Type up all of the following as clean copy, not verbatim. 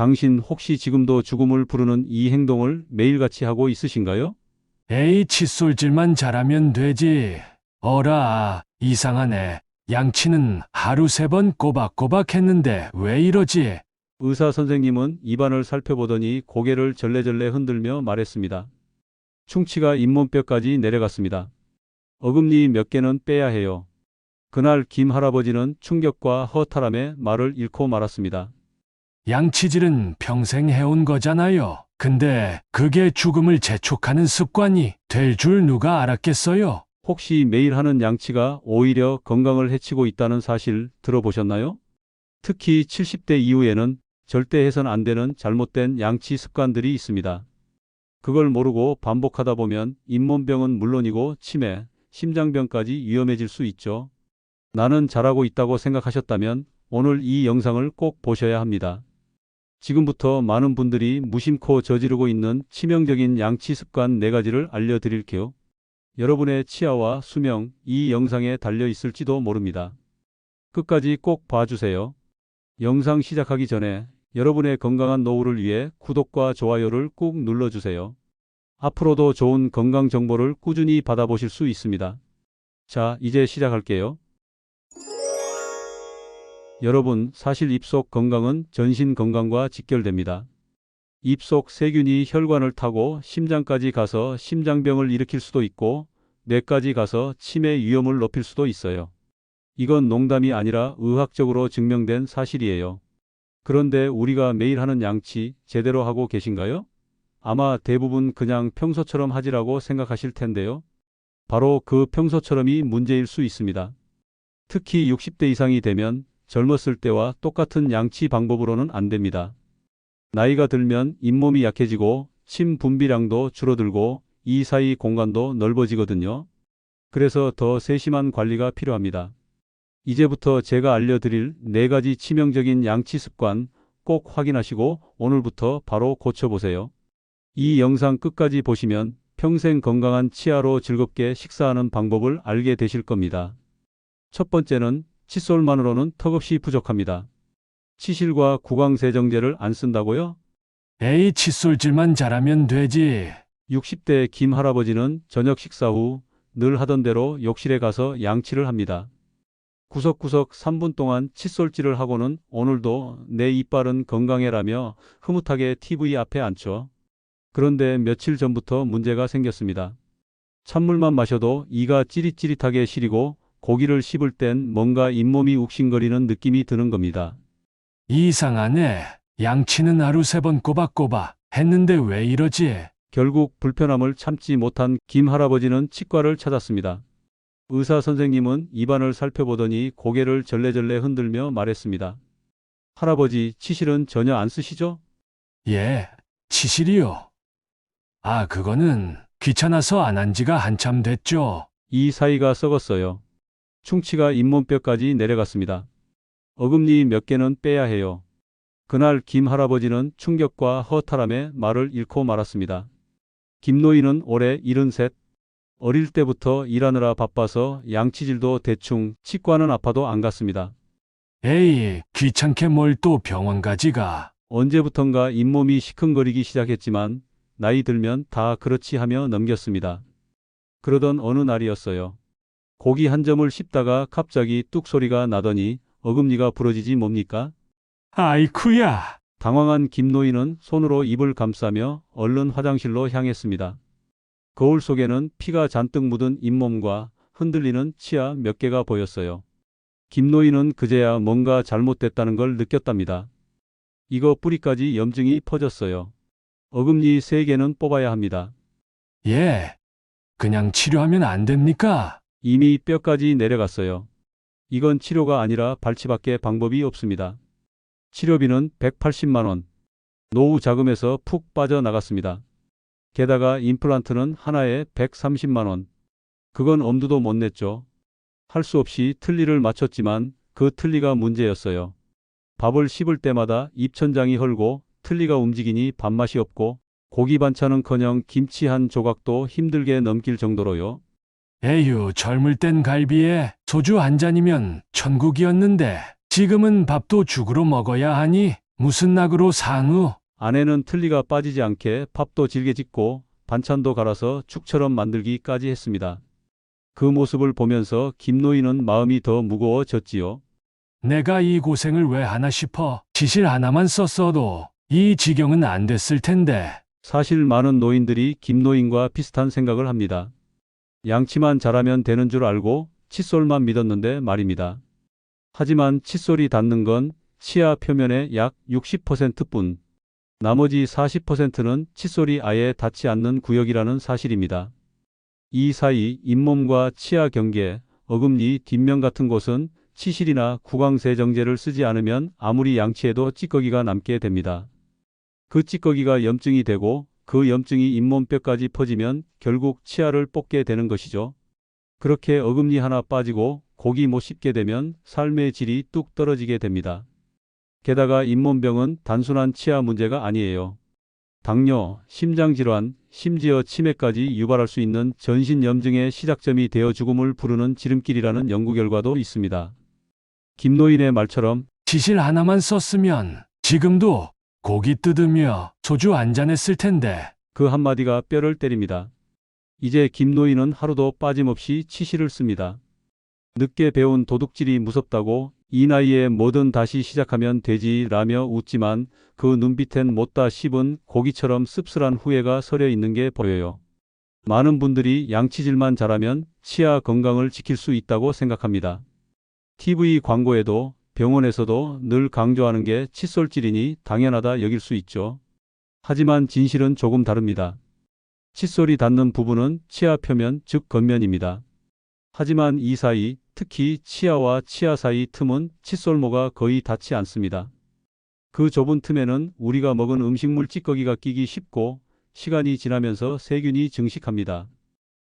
당신 혹시 지금도 죽음을 부르는 이 행동을 매일같이 하고 있으신가요? 에이, 칫솔질만 잘하면 되지. 어라, 이상하네. 양치는 하루 3번 꼬박꼬박 했는데 왜 이러지? 의사 선생님은 입안을 살펴보더니 고개를 절레절레 흔들며 말했습니다. 충치가 잇몸뼈까지 내려갔습니다. 어금니 몇 개는 빼야 해요. 그날 김 할아버지는 충격과 허탈함에 말을 잃고 말았습니다. 양치질은 평생 해온 거잖아요. 근데 그게 죽음을 재촉하는 습관이 될 줄 누가 알았겠어요? 혹시 매일 하는 양치가 오히려 건강을 해치고 있다는 사실 들어보셨나요? 특히 70대 이후에는 절대 해선 안 되는 잘못된 양치 습관들이 있습니다. 그걸 모르고 반복하다 보면 잇몸병은 물론이고 치매, 심장병까지 위험해질 수 있죠. 나는 잘하고 있다고 생각하셨다면 오늘 이 영상을 꼭 보셔야 합니다. 지금부터 많은 분들이 무심코 저지르고 있는 치명적인 양치 습관 4가지를 알려드릴게요. 여러분의 치아와 수명, 이 영상에 달려 있을지도 모릅니다. 끝까지 꼭 봐주세요. 영상 시작하기 전에 여러분의 건강한 노후를 위해 구독과 좋아요를 꾹 눌러주세요. 앞으로도 좋은 건강 정보를 꾸준히 받아보실 수 있습니다. 자, 이제 시작할게요. 여러분, 사실 입속 건강은 전신 건강과 직결됩니다. 입속 세균이 혈관을 타고 심장까지 가서 심장병을 일으킬 수도 있고 뇌까지 가서 치매 위험을 높일 수도 있어요. 이건 농담이 아니라 의학적으로 증명된 사실이에요. 그런데 우리가 매일 하는 양치 제대로 하고 계신가요? 아마 대부분 그냥 평소처럼 하지라고 생각하실 텐데요. 바로 그 평소처럼이 문제일 수 있습니다. 특히 60대 이상이 되면 젊었을 때와 똑같은 양치 방법으로는 안 됩니다. 나이가 들면 잇몸이 약해지고 침 분비량도 줄어들고 이 사이 공간도 넓어지거든요. 그래서 더 세심한 관리가 필요합니다. 이제부터 제가 알려드릴 4가지 치명적인 양치 습관 꼭 확인하시고 오늘부터 바로 고쳐보세요. 이 영상 끝까지 보시면 평생 건강한 치아로 즐겁게 식사하는 방법을 알게 되실 겁니다. 첫 번째는 칫솔만으로는 턱없이 부족합니다. 치실과 구강세정제를 안 쓴다고요? 에이, 칫솔질만 잘하면 되지. 60대 김 할아버지는 저녁 식사 후 늘 하던 대로 욕실에 가서 양치를 합니다. 구석구석 3분 동안 칫솔질을 하고는 오늘도 내 이빨은 건강해라며 흐뭇하게 TV 앞에 앉죠. 그런데 며칠 전부터 문제가 생겼습니다. 찬물만 마셔도 이가 찌릿찌릿하게 시리고 고기를 씹을 땐 뭔가 잇몸이 욱신거리는 느낌이 드는 겁니다. 이상하네. 양치는 하루 3번 꼬박꼬박 했는데 왜 이러지? 결국 불편함을 참지 못한 김 할아버지는 치과를 찾았습니다. 의사 선생님은 입안을 살펴보더니 고개를 절레절레 흔들며 말했습니다. 할아버지, 치실은 전혀 안 쓰시죠? 예, 치실이요. 아, 그거는 귀찮아서 안 한 지가 한참 됐죠. 이 사이가 썩었어요. 충치가 잇몸뼈까지 내려갔습니다. 어금니 몇 개는 빼야 해요. 그날 김 할아버지는 충격과 허탈함에 말을 잃고 말았습니다. 김노인은 올해 73. 어릴 때부터 일하느라 바빠서 양치질도 대충, 치과는 아파도 안 갔습니다. 에이, 귀찮게 뭘 또 병원 가지가. 언제부턴가 잇몸이 시큰거리기 시작했지만 나이 들면 다 그렇지 하며 넘겼습니다. 그러던 어느 날이었어요. 고기 한 점을 씹다가 갑자기 뚝 소리가 나더니 어금니가 부러지지 뭡니까? 아이쿠야. 당황한 김노인은 손으로 입을 감싸며 얼른 화장실로 향했습니다. 거울 속에는 피가 잔뜩 묻은 잇몸과 흔들리는 치아 몇 개가 보였어요. 김노인은 그제야 뭔가 잘못됐다는 걸 느꼈답니다. 이거 뿌리까지 염증이 퍼졌어요. 어금니 3개는 뽑아야 합니다. 예, 그냥 치료하면 안 됩니까? 이미 뼈까지 내려갔어요. 이건 치료가 아니라 발치밖에 방법이 없습니다. 치료비는 180만 원. 노후 자금에서 푹 빠져나갔습니다. 게다가 임플란트는 하나에 130만 원. 그건 엄두도 못 냈죠. 할 수 없이 틀니를 맞췄지만 그 틀니가 문제였어요. 밥을 씹을 때마다 입천장이 헐고 틀니가 움직이니 밥맛이 없고 고기 반찬은커녕 김치 한 조각도 힘들게 넘길 정도로요. 에휴, 젊을 땐 갈비에 소주 한 잔이면 천국이었는데 지금은 밥도 죽으로 먹어야 하니 무슨 낙으로 상우? 아내는 틀니가 빠지지 않게 밥도 질게 짓고 반찬도 갈아서 죽처럼 만들기까지 했습니다. 그 모습을 보면서 김노인은 마음이 더 무거워졌지요. 내가 이 고생을 왜 하나 싶어. 치실 하나만 썼어도 이 지경은 안 됐을 텐데. 사실 많은 노인들이 김노인과 비슷한 생각을 합니다. 양치만 잘하면 되는 줄 알고 칫솔만 믿었는데 말입니다. 하지만 칫솔이 닿는 건 치아 표면의 약 60%뿐, 나머지 40%는 칫솔이 아예 닿지 않는 구역이라는 사실입니다. 이 사이 잇몸과 치아 경계, 어금니 뒷면 같은 곳은 치실이나 구강세정제를 쓰지 않으면 아무리 양치해도 찌꺼기가 남게 됩니다. 그 찌꺼기가 염증이 되고 그 염증이 잇몸뼈까지 퍼지면 결국 치아를 뽑게 되는 것이죠. 그렇게 어금니 하나 빠지고 고기 못 씹게 되면 삶의 질이 뚝 떨어지게 됩니다. 게다가 잇몸병은 단순한 치아 문제가 아니에요. 당뇨, 심장질환, 심지어 치매까지 유발할 수 있는 전신염증의 시작점이 되어 죽음을 부르는 지름길이라는 연구 결과도 있습니다. 김노인의 말처럼 치실 하나만 썼으면 지금도 고기 뜯으며 소주 한잔 했을 텐데. 그 한마디가 뼈를 때립니다. 이제 김노인은 하루도 빠짐없이 치실을 씁니다. 늦게 배운 도둑질이 무섭다고 이 나이에 뭐든 다시 시작하면 되지라며 웃지만 그 눈빛엔 못다 씹은 고기처럼 씁쓸한 후회가 서려 있는 게 보여요. 많은 분들이 양치질만 잘하면 치아 건강을 지킬 수 있다고 생각합니다. TV 광고에도 병원에서도 늘 강조하는 게 칫솔질이니 당연하다 여길 수 있죠. 하지만 진실은 조금 다릅니다. 칫솔이 닿는 부분은 치아 표면, 즉 겉면입니다. 하지만 이 사이, 특히 치아와 치아 사이 틈은 칫솔모가 거의 닿지 않습니다. 그 좁은 틈에는 우리가 먹은 음식물 찌꺼기가 끼기 쉽고 시간이 지나면서 세균이 증식합니다.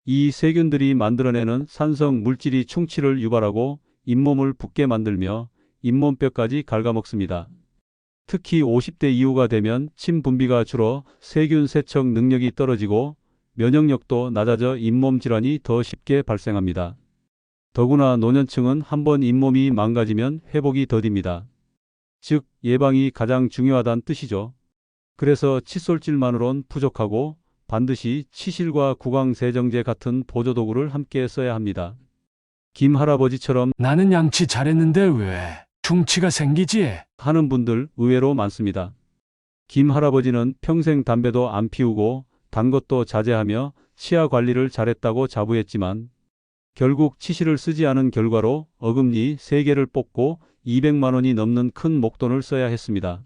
이 세균들이 만들어내는 산성 물질이 충치를 유발하고 잇몸을 붓게 만들며 잇몸뼈까지 갉아먹습니다. 특히 50대 이후가 되면 침 분비가 줄어 세균 세척 능력이 떨어지고 면역력도 낮아져 잇몸 질환이 더 쉽게 발생합니다. 더구나 노년층은 한번 잇몸이 망가지면 회복이 더딥니다. 즉 예방이 가장 중요하다는 뜻이죠. 그래서 칫솔질만으론 부족하고 반드시 치실과 구강세정제 같은 보조도구를 함께 써야 합니다. 김 할아버지처럼 나는 양치 잘했는데 왜 충치가 생기지? 하는 분들 의외로 많습니다. 김 할아버지는 평생 담배도 안 피우고 단 것도 자제하며 치아 관리를 잘했다고 자부했지만 결국 치실을 쓰지 않은 결과로 어금니 3개를 뽑고 200만 원이 넘는 큰 목돈을 써야 했습니다.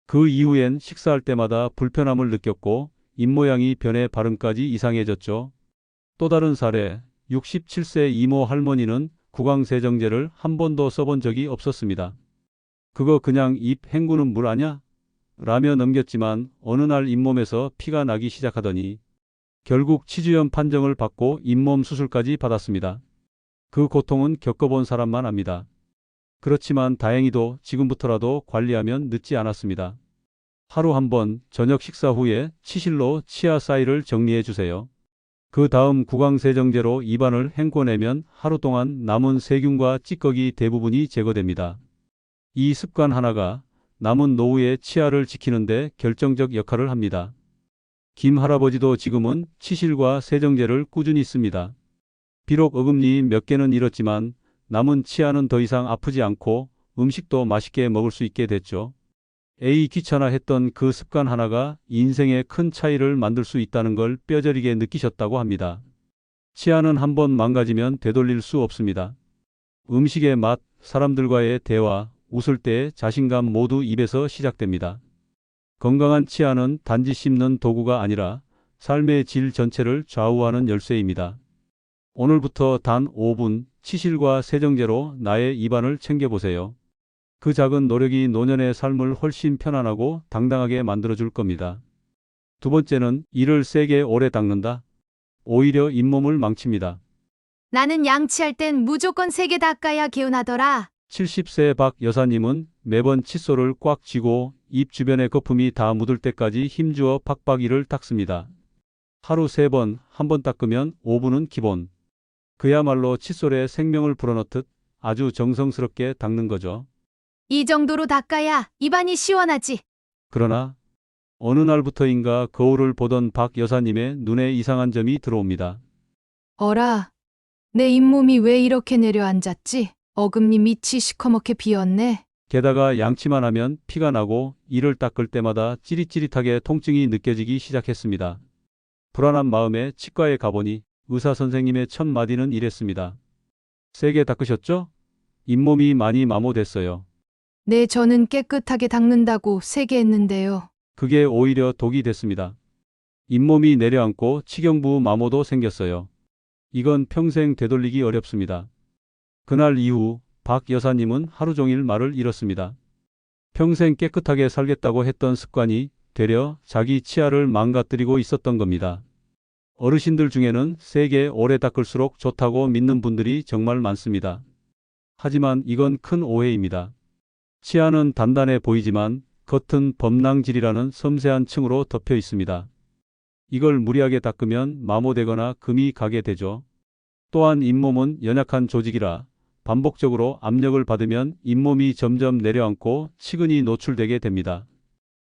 그 이후엔 식사할 때마다 불편함을 느꼈고 입모양이 변해 발음까지 이상해졌죠. 또 다른 사례, 67세 이모 할머니는 구강세정제를 한 번도 써본 적이 없었습니다. 그거 그냥 입 헹구는 물 아냐? 라며 넘겼지만 어느 날 잇몸에서 피가 나기 시작하더니 결국 치주염 판정을 받고 잇몸 수술까지 받았습니다. 그 고통은 겪어본 사람만 압니다. 그렇지만 다행히도 지금부터라도 관리하면 늦지 않았습니다. 하루 한 번 저녁 식사 후에 치실로 치아 사이를 정리해 주세요. 그 다음 구강세정제로 입안을 헹궈내면 하루 동안 남은 세균과 찌꺼기 대부분이 제거됩니다. 이 습관 하나가 남은 노후의 치아를 지키는데 결정적 역할을 합니다. 김 할아버지도 지금은 치실과 세정제를 꾸준히 씁니다. 비록 어금니 몇 개는 잃었지만 남은 치아는 더 이상 아프지 않고 음식도 맛있게 먹을 수 있게 됐죠. 에이 귀찮아 했던 그 습관 하나가 인생에 큰 차이를 만들 수 있다는 걸 뼈저리게 느끼셨다고 합니다. 치아는 한번 망가지면 되돌릴 수 없습니다. 음식의 맛, 사람들과의 대화, 웃을 때의 자신감 모두 입에서 시작됩니다. 건강한 치아는 단지 씹는 도구가 아니라 삶의 질 전체를 좌우하는 열쇠입니다. 오늘부터 단 5분 치실과 세정제로 나의 입안을 챙겨보세요. 그 작은 노력이 노년의 삶을 훨씬 편안하고 당당하게 만들어줄 겁니다. 두 번째는 이를 세게 오래 닦는다. 오히려 잇몸을 망칩니다. 나는 양치할 땐 무조건 3개 닦아야 개운하더라. 70세 박 여사님은 매번 칫솔을 꽉 쥐고 입 주변의 거품이 다 묻을 때까지 힘주어 팍팍 이를 닦습니다. 하루 3번, 한 번 닦으면 5분은 기본. 그야말로 칫솔에 생명을 불어넣듯 아주 정성스럽게 닦는 거죠. 이 정도로 닦아야 입안이 시원하지. 그러나 어느 날부터인가 거울을 보던 박 여사님의 눈에 이상한 점이 들어옵니다. 어라, 내 잇몸이 왜 이렇게 내려앉았지? 어금니 밑이 시커멓게 비었네. 게다가 양치만 하면 피가 나고 이를 닦을 때마다 찌릿찌릿하게 통증이 느껴지기 시작했습니다. 불안한 마음에 치과에 가보니 의사 선생님의 첫 마디는 이랬습니다. 세게 닦으셨죠? 잇몸이 많이 마모됐어요. 네, 저는 깨끗하게 닦는다고 세게 했는데요. 그게 오히려 독이 됐습니다. 잇몸이 내려앉고 치경부 마모도 생겼어요. 이건 평생 되돌리기 어렵습니다. 그날 이후 박 여사님은 하루 종일 말을 잃었습니다. 평생 깨끗하게 살겠다고 했던 습관이 되려 자기 치아를 망가뜨리고 있었던 겁니다. 어르신들 중에는 세게 오래 닦을수록 좋다고 믿는 분들이 정말 많습니다. 하지만 이건 큰 오해입니다. 치아는 단단해 보이지만 겉은 범랑질이라는 섬세한 층으로 덮여 있습니다. 이걸 무리하게 닦으면 마모되거나 금이 가게 되죠. 또한 잇몸은 연약한 조직이라 반복적으로 압력을 받으면 잇몸이 점점 내려앉고 치근이 노출되게 됩니다.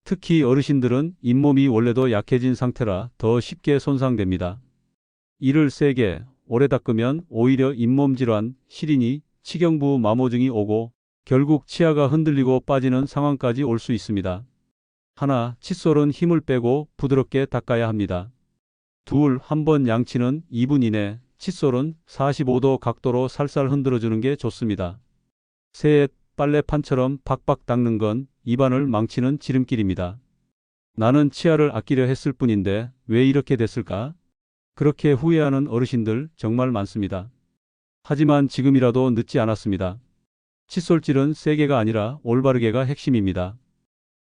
특히 어르신들은 잇몸이 원래도 약해진 상태라 더 쉽게 손상됩니다. 이를 세게 오래 닦으면 오히려 잇몸 질환, 시린이, 치경부 마모증이 오고 결국 치아가 흔들리고 빠지는 상황까지 올 수 있습니다. 하나, 칫솔은 힘을 빼고 부드럽게 닦아야 합니다. 둘, 한 번 양치는 2분 이내, 칫솔은 45도 각도로 살살 흔들어주는 게 좋습니다. 셋, 빨래판처럼 박박 닦는 건 입안을 망치는 지름길입니다. 나는 치아를 아끼려 했을 뿐인데 왜 이렇게 됐을까? 그렇게 후회하는 어르신들 정말 많습니다. 하지만 지금이라도 늦지 않았습니다. 칫솔질은 세게가 아니라 올바르게가 핵심입니다.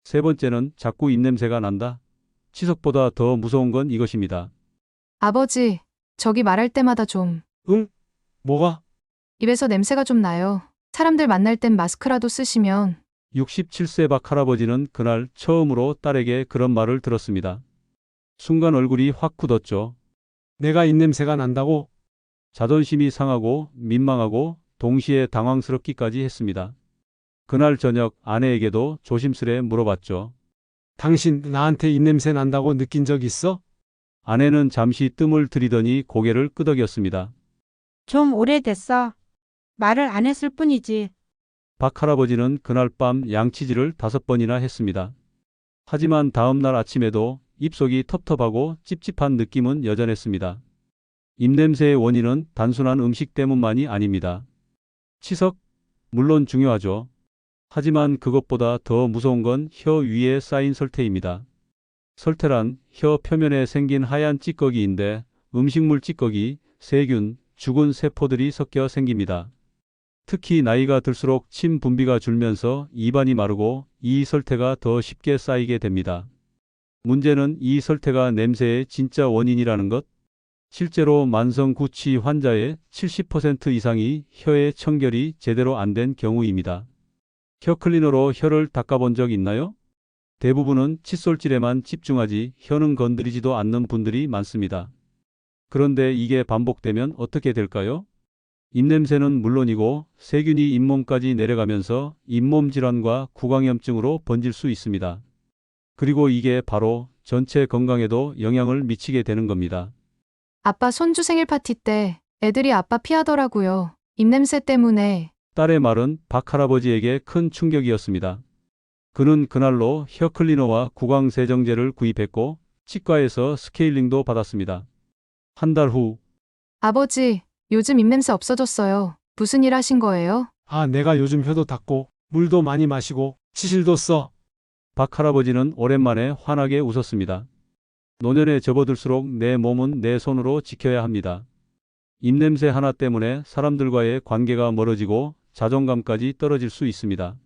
세 번째는 자꾸 입냄새가 난다. 치석보다 더 무서운 건 이것입니다. 아버지, 저기 말할 때마다 좀 응? 뭐가? 입에서 냄새가 좀 나요. 사람들 만날 땐 마스크라도 쓰시면. 67세 박 할아버지는 그날 처음으로 딸에게 그런 말을 들었습니다. 순간 얼굴이 확 굳었죠. 내가 입냄새가 난다고? 자존심이 상하고 민망하고 동시에 당황스럽기까지 했습니다. 그날 저녁 아내에게도 조심스레 물어봤죠. 당신 나한테 입냄새 난다고 느낀 적 있어? 아내는 잠시 뜸을 들이더니 고개를 끄덕였습니다. 좀 오래됐어. 말을 안 했을 뿐이지. 박 할아버지는 그날 밤 양치질을 5번이나 했습니다. 하지만 다음 날 아침에도 입속이 텁텁하고 찝찝한 느낌은 여전했습니다. 입냄새의 원인은 단순한 음식 때문만이 아닙니다. 치석? 물론 중요하죠. 하지만 그것보다 더 무서운 건 혀 위에 쌓인 설태입니다. 설태란 혀 표면에 생긴 하얀 찌꺼기인데 음식물 찌꺼기, 세균, 죽은 세포들이 섞여 생깁니다. 특히 나이가 들수록 침 분비가 줄면서 입안이 마르고 이 설태가 더 쉽게 쌓이게 됩니다. 문제는 이 설태가 냄새의 진짜 원인이라는 것. 실제로 만성 구취 환자의 70% 이상이 혀의 청결이 제대로 안 된 경우입니다. 혀 클리너로 혀를 닦아본 적 있나요? 대부분은 칫솔질에만 집중하지 혀는 건드리지도 않는 분들이 많습니다. 그런데 이게 반복되면 어떻게 될까요? 입냄새는 물론이고 세균이 잇몸까지 내려가면서 잇몸 질환과 구강염증으로 번질 수 있습니다. 그리고 이게 바로 전체 건강에도 영향을 미치게 되는 겁니다. 아빠 손주 생일 파티 때 애들이 아빠 피하더라고요. 입냄새 때문에. 딸의 말은 박 할아버지에게 큰 충격이었습니다. 그는 그날로 혀 클리너와 구강 세정제를 구입했고 치과에서 스케일링도 받았습니다. 한 달 후 아버지, 요즘 입냄새 없어졌어요. 무슨 일 하신 거예요? 아, 내가 요즘 혀도 닦고 물도 많이 마시고 치실도 써. 박 할아버지는 오랜만에 환하게 웃었습니다. 노년에 접어들수록 내 몸은 내 손으로 지켜야 합니다. 입냄새 하나 때문에 사람들과의 관계가 멀어지고 자존감까지 떨어질 수 있습니다.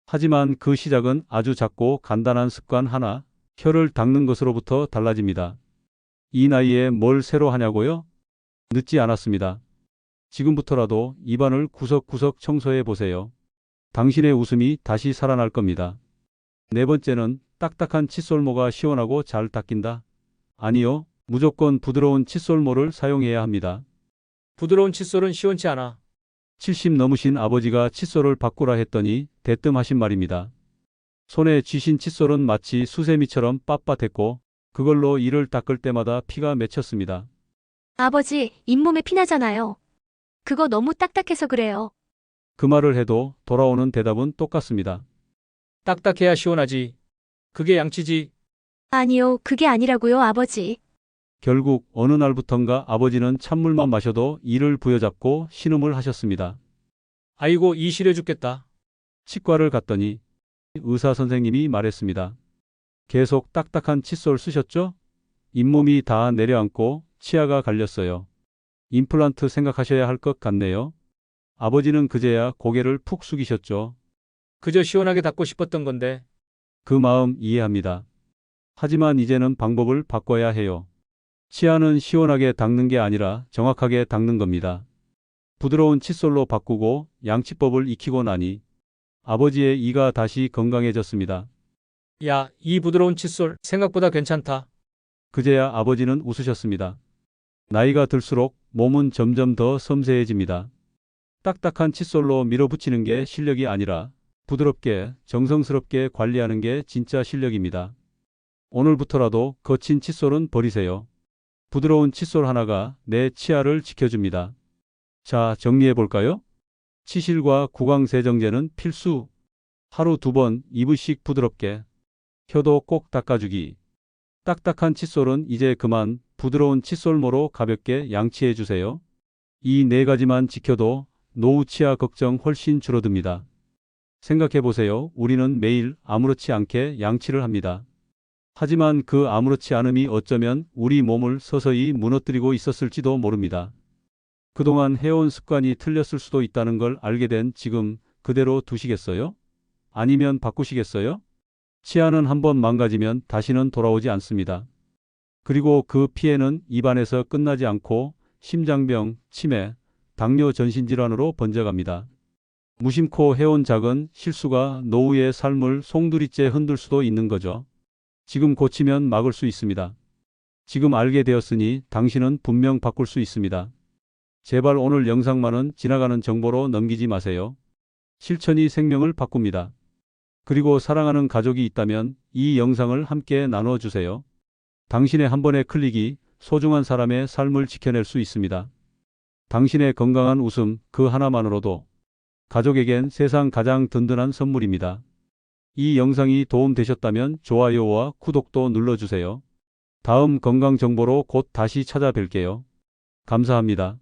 하지만 그 시작은 아주 작고 간단한 습관 하나, 혀를 닦는 것으로부터 달라집니다. 이 나이에 뭘 새로 하냐고요? 늦지 않았습니다. 지금부터라도 입안을 구석구석 청소해 보세요. 당신의 웃음이 다시 살아날 겁니다. 네 번째는 딱딱한 칫솔모가 시원하고 잘 닦인다. 아니요, 무조건 부드러운 칫솔모를 사용해야 합니다. 부드러운 칫솔은 시원치 않아. 70 넘으신 아버지가 칫솔을 바꾸라 했더니 대뜸 하신 말입니다. 손에 쥐신 칫솔은 마치 수세미처럼 빳빳했고 그걸로 이를 닦을 때마다 피가 맺혔습니다. 아버지, 잇몸에 피나잖아요. 그거 너무 딱딱해서 그래요. 그 말을 해도 돌아오는 대답은 똑같습니다. 딱딱해야 시원하지. 그게 양치지. 아니요, 그게 아니라고요, 아버지. 결국 어느 날부턴가 아버지는 찬물만 마셔도 이를 부여잡고 신음을 하셨습니다. 아이고, 이 시려 죽겠다. 치과를 갔더니 의사 선생님이 말했습니다. 계속 딱딱한 칫솔 쓰셨죠? 잇몸이 다 내려앉고 치아가 갈렸어요. 임플란트 생각하셔야 할 것 같네요. 아버지는 그제야 고개를 푹 숙이셨죠. 그저 시원하게 닦고 싶었던 건데. 그 마음 이해합니다. 하지만 이제는 방법을 바꿔야 해요. 치아는 시원하게 닦는 게 아니라 정확하게 닦는 겁니다. 부드러운 칫솔로 바꾸고 양치법을 익히고 나니 아버지의 이가 다시 건강해졌습니다. 야, 이 부드러운 칫솔 생각보다 괜찮다. 그제야 아버지는 웃으셨습니다. 나이가 들수록 몸은 점점 더 섬세해집니다. 딱딱한 칫솔로 밀어붙이는 게 실력이 아니라 부드럽게 정성스럽게 관리하는 게 진짜 실력입니다. 오늘부터라도 거친 칫솔은 버리세요. 부드러운 칫솔 하나가 내 치아를 지켜줍니다. 자, 정리해 볼까요? 치실과 구강세정제는 필수. 하루 2번 2분씩 부드럽게. 혀도 꼭 닦아주기. 딱딱한 칫솔은 이제 그만 부드러운 칫솔모로 가볍게 양치해 주세요. 이 4가지만 지켜도 노후 치아 걱정 훨씬 줄어듭니다. 생각해 보세요. 우리는 매일 아무렇지 않게 양치를 합니다. 하지만 그 아무렇지 않음이 어쩌면 우리 몸을 서서히 무너뜨리고 있었을지도 모릅니다. 그동안 해온 습관이 틀렸을 수도 있다는 걸 알게 된 지금 그대로 두시겠어요? 아니면 바꾸시겠어요? 치아는 한번 망가지면 다시는 돌아오지 않습니다. 그리고 그 피해는 입안에서 끝나지 않고 심장병, 치매, 당뇨 전신질환으로 번져갑니다. 무심코 해온 작은 실수가 노후의 삶을 송두리째 흔들 수도 있는 거죠. 지금 고치면 막을 수 있습니다. 지금 알게 되었으니 당신은 분명 바꿀 수 있습니다. 제발 오늘 영상만은 지나가는 정보로 넘기지 마세요. 실천이 생명을 바꿉니다. 그리고 사랑하는 가족이 있다면 이 영상을 함께 나눠주세요. 당신의 한 번의 클릭이 소중한 사람의 삶을 지켜낼 수 있습니다. 당신의 건강한 웃음 그 하나만으로도 가족에겐 세상 가장 든든한 선물입니다. 이 영상이 도움되셨다면 좋아요와 구독도 눌러주세요. 다음 건강 정보로 곧 다시 찾아뵐게요. 감사합니다.